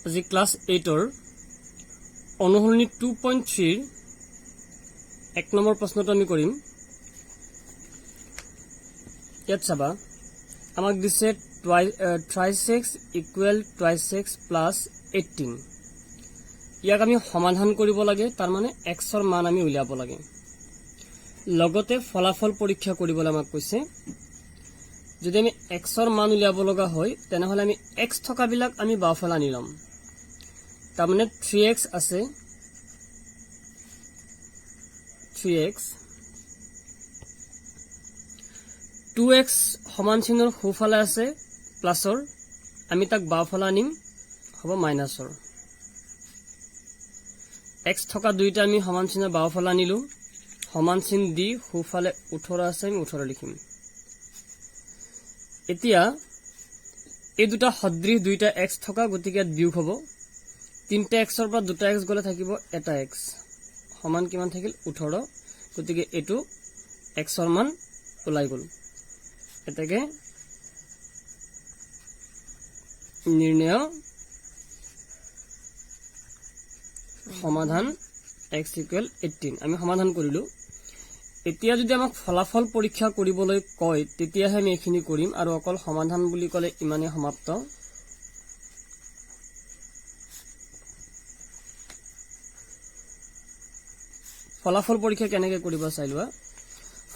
আজি ক্লাস 8 অনুসরণী 2.3 এক নম্বর প্রশ্নটা আমি করিম। ইয়াত চাবা আমাক দিছে ট্রাইসেক্স ইকুয়াল ট্রাইসেক্স প্লাস 18। ইয়াক আমি সমাধান কৰিব লাগে, তাৰ মানে এক্সৰ মান আমি উলিয়াব লাগে। লগতে ফলাফল পৰীক্ষা কৰিবলৈ আমাক কৈছে। যদি আমি এক্সৰ মান উলিয়াব লগা হয় তেনেহলে আমি এক্স থকাবিলাক আমি বাওঁফালে আনি লম। তাৰ মানে 3x আছে, 3x 2x সমান চিহ্নৰ সোঁফালে আছে প্লাসৰ, আমি তাক বাওঁফালে আনিম, হ'ব মাইনাসৰ। x থকা দুইটা আমি সমান চিহ্ন বাওঁফালে আনিলো, সমান চিহ্ন দি সোঁফালে 18 আছে, আমি 18 লিখিম। এতিয়া এই দুটা সদৃশ দুইটা x থকা, গতিকে বিয়োগ হ'ব। 3টা xৰ পৰা 2টা x গলে থাকিব এটা x, সমান কিমান থাকিল 18, গতিকে এটো xৰ মান ওলাই গল। এটাকে নিৰ্ণয় সমাধান x ইকুয়াল 18 আমি সমাধান কৰিলো। এতিয়া যদি আমাক ফলাফল পৰীক্ষা কৰিবলৈ কয় তেতিয়াহে আমি এখিনি কৰিম, আৰু অকল সমাধান বুলি ক'লে ইমানে সমাপ্ত। ফলাফল পৰীক্ষা কেনেকৈ কৰিব চাই লোৱা।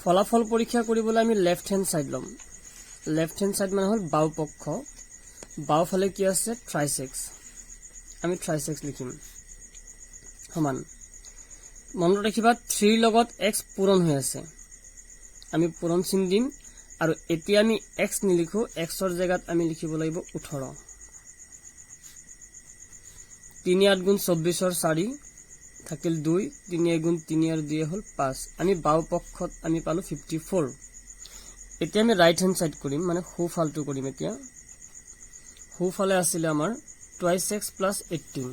ফলাফল পৰীক্ষা কৰিবলৈ আমি লেফট হ্যান্ড সাইড লম। লেফট হ্যান্ড সাইড মানে হল বাও পক্ষ। বাওঁফালে কি আছে ট্রাইসেক্স, আমি ট্রাইসেক্স লিখিম সমান। মনত ৰাখিবা 3 লগত x পূৰণ হৈ আছে, আমি পূৰণ চিন দিম। আৰু এতিয়া আমি x নিলিখো, xৰ জায়গাত আমি লিখিব লাগিব 18। 3 8 গুণ 24ৰ 4 থাকিল 2, 3 গুণ 3 আৰু 2 হল 5। আমি বাও পক্ষত আমি পালো 54। এতিয়া আমি রাইট হ্যান্ড সাইড কৰিম, মানে সোঁফালটো কৰিম। এতিয়া সোঁফালে আছিল আমাৰ 2x plus 18,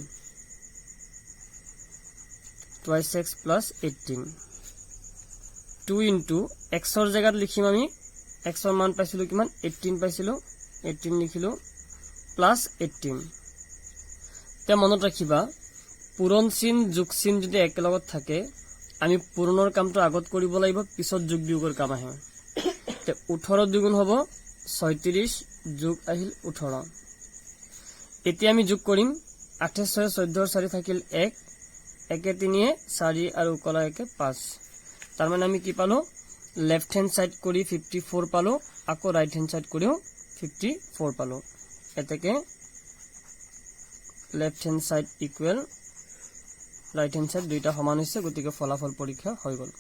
2x plus 18 2 into xৰ জায়গাত লিখিম আমি xৰ মান পাইছিলো কিমান 18 পাইছিলো, 18 লিখিলো প্লাস 18। এতিয়া মনত ৰাখিবা পূৰণ চিন যোগ চিন যদি একেলগত থাকে আমি পূৰণৰ কামটো আগত কৰিব লাগিব, পিছত যোগ বিয়োগৰ কাম আহে। 18 দুগুণ হ'ব 36 যোগ আহিল 18। এতিয়া আমি যোগ কৰিম 8 6 14 4 থাকিল 1, 1 3 4 আৰু কলা 1 5। তাৰ মানে আমি কি পালো লেফট হ্যান্ড সাইড কৰি 54 পালো, আকৌ ৰাইট হ্যান্ড সাইড কৰিও 54 পালো। এটাকে left hand side equal right hand side দুইটা সমান হৈছে, গতিকে ফলাফল পৰীক্ষা হৈ গল।